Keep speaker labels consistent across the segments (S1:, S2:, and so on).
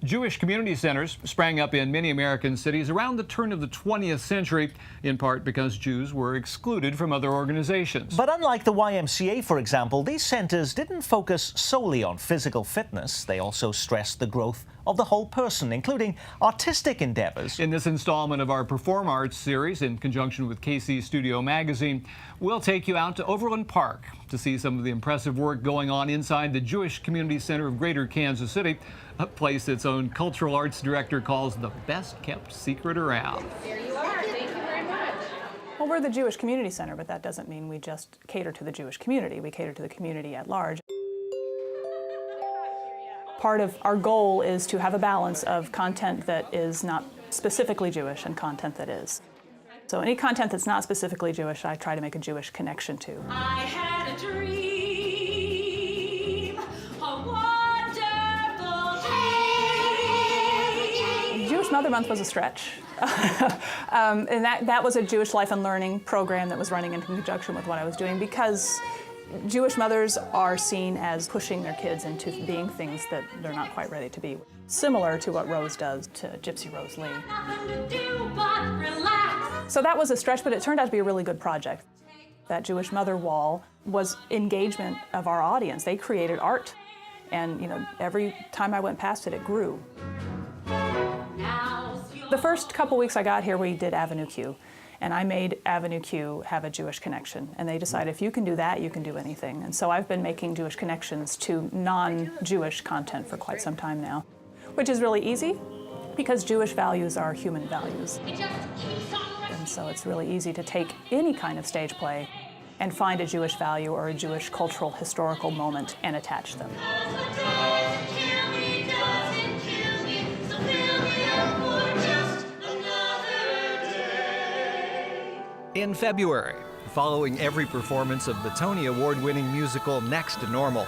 S1: Jewish community centers sprang up in many American cities around the turn of the 20th century, in part because Jews were excluded from other organizations.
S2: But unlike the YMCA, for example, these centers didn't focus solely on physical fitness. They also stressed the growth of the whole person, including artistic endeavors.
S1: In this installment of our Perform Arts series, in conjunction with KC Studio Magazine, we'll take you out to Overland Park to see some of the impressive work going on inside the Jewish Community Center of Greater Kansas City, a place its own cultural arts director calls the best kept secret around.
S3: There you are. Thank you very much.
S4: Well, we're the Jewish Community Center, but that doesn't mean we just cater to the Jewish community. We cater to the community at large. Part of our goal is to have a balance of content that is not specifically Jewish and content that is. So any content that's not specifically Jewish, I try to make a Jewish connection to.
S3: I had a dream, a wonderful dream.
S4: Jewish Mother Month was a stretch. And that was a Jewish life and learning program that was running in conjunction with what I was doing, because Jewish mothers are seen as pushing their kids into being things that they're not quite ready to be. Similar to what Rose does to Gypsy Rose Lee.
S3: Nothing to do but relax.
S4: So that was a stretch, but it turned out to be a really good project. That Jewish Mother Wall was engagement of our audience. They created art. And every time I went past it, it grew. The first couple weeks I got here, we did Avenue Q. And I made Avenue Q have a Jewish connection. And they decided if you can do that, you can do anything. And so I've been making Jewish connections to non-Jewish content for quite some time now, which is really easy because Jewish values are human values. And so it's really easy to take any kind of stage play and find a Jewish value or a Jewish cultural historical moment and attach them.
S1: In February, following every performance of the Tony Award-winning musical Next to Normal,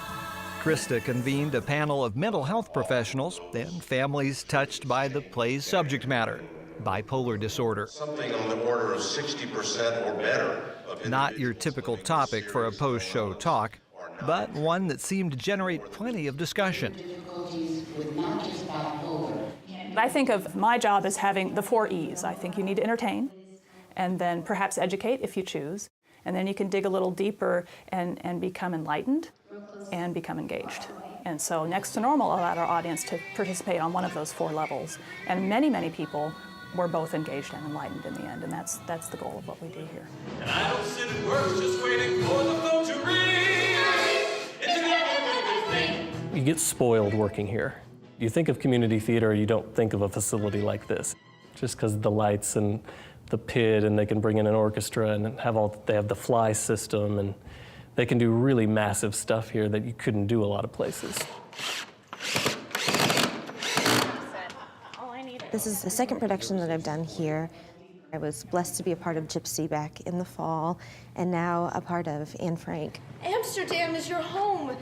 S1: Krista convened a panel of mental health professionals and families touched by the play's subject matter, bipolar disorder.
S5: Something on the order of 60% or better of
S1: Not your typical topic for a post-show talk, but one that seemed to generate plenty of discussion.
S4: I think of my job as having the 4 E's. I think you need to entertain, and then perhaps educate if you choose. And then you can dig a little deeper and become enlightened and become engaged. And so Next to Normal allowed our audience to participate on one of those 4 levels. And many, many people were both engaged and enlightened in the end. And that's the goal of what we do here.
S6: And I don't sit at work just waiting for the phone to ring. It's a good thing.
S7: You get spoiled working here. You think of community theater, you don't think of a facility like this. Just because of the lights and the pit, and they can bring in an orchestra and they have the fly system, and they can do really massive stuff here that you couldn't do a lot of places.
S8: This is the second production that I've done here. I was blessed to be a part of Gypsy back in the fall, and now a part of Anne Frank.
S9: Amsterdam is your home.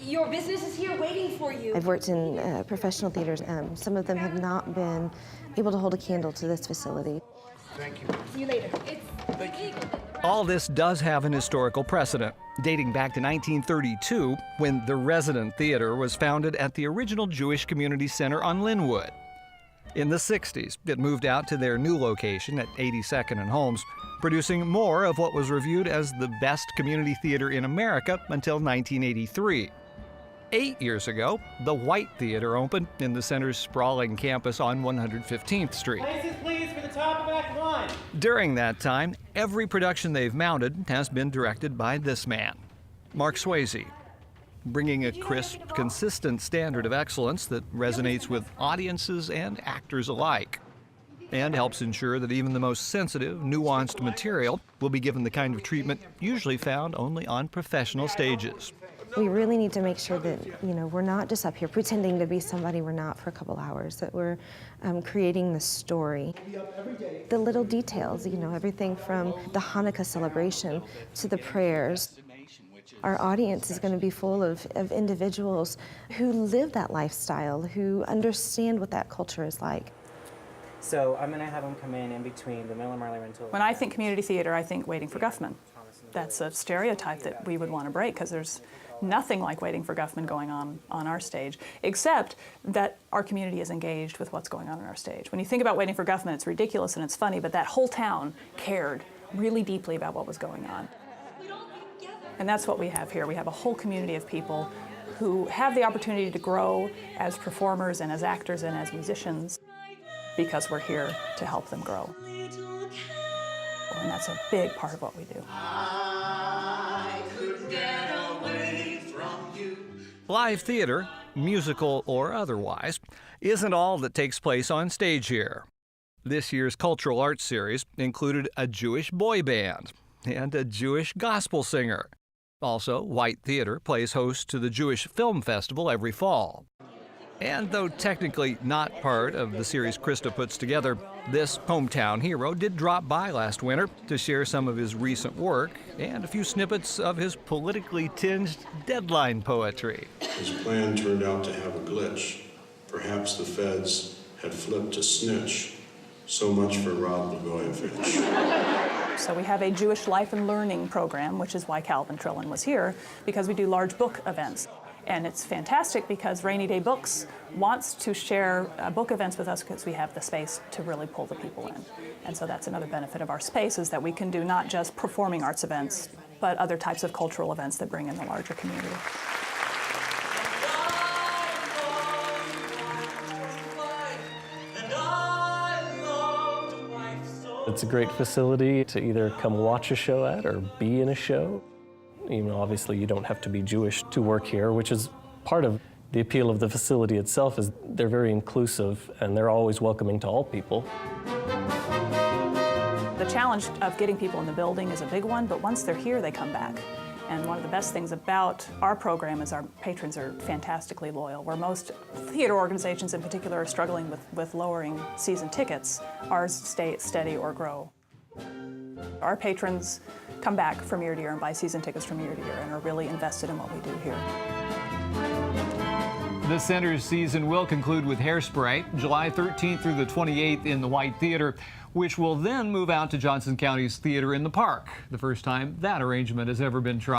S9: Your business is here waiting for you.
S8: I've worked in professional theaters. Some of them have not been able to hold a candle to this facility.
S5: Thank you.
S9: See you later.
S1: All this does have an historical precedent, dating back to 1932, when the Resident Theater was founded at the original Jewish Community Center on Linwood. In the 60s, it moved out to their new location at 82nd and Holmes, producing more of what was reviewed as the best community theater in America until 1983. 8 years ago, the White Theater opened in the center's sprawling campus on 115th Street.
S10: Places, please, for the top and back line.
S1: During that time, every production they've mounted has been directed by this man, Mark Swayze, bringing a crisp, consistent standard of excellence that resonates with audiences and actors alike, and helps ensure that even the most sensitive, nuanced material will be given the kind of treatment usually found only on professional stages.
S8: We really need to make sure that, we're not just up here pretending to be somebody we're not for a couple hours, that we're creating the story. The little details, everything from the Hanukkah celebration to the prayers. Our audience is going to be full of individuals who live that lifestyle, who understand what that culture is like.
S10: So I'm going to have them come in between the Miller Marley rental.
S4: When I think community theater, I think Waiting for Guffman. That's a stereotype that we would want to break, because there's nothing like Waiting for Guffman going on our stage, except that our community is engaged with what's going on our stage. When you think about Waiting for Guffman, it's ridiculous and it's funny, but that whole town cared really deeply about what was going on. And that's what we have here. We have a whole community of people who have the opportunity to grow as performers and as actors and as musicians because we're here to help them grow. And that's a big part of what we do.
S1: Live theater, musical or otherwise, isn't all that takes place on stage here. This year's Cultural Arts Series included a Jewish boy band and a Jewish gospel singer. Also, White Theater plays host to the Jewish Film Festival every fall. And though technically not part of the series Krista puts together, this hometown hero did drop by last winter to share some of his recent work and a few snippets of his politically tinged deadline poetry.
S5: His plan turned out to have a glitch. Perhaps the feds had flipped a snitch. So much for Rod Blagojevich.
S4: So we have a Jewish life and learning program, which is why Calvin Trillin was here, because we do large book events. And it's fantastic because Rainy Day Books wants to share book events with us because we have the space to really pull the people in. And so that's another benefit of our space, is that we can do not just performing arts events, but other types of cultural events that bring in the larger community.
S7: It's a great facility to either come watch a show at or be in a show. You know, obviously you don't have to be Jewish to work here, which is part of the appeal of the facility itself. Is they're very inclusive and they're always welcoming to all people.
S4: The challenge of getting people in the building is a big one, but once they're here, they come back. And one of the best things about our program is our patrons are fantastically loyal. Where most theater organizations in particular are struggling with lowering season tickets, ours stay steady or grow. Our patrons come back from year to year and buy season tickets from year to year and are really invested in what we do here.
S1: The center's season will conclude with Hairspray, July 13th through the 28th in the White Theater, which will then move out to Johnson County's Theater in the Park, the first time that arrangement has ever been tried.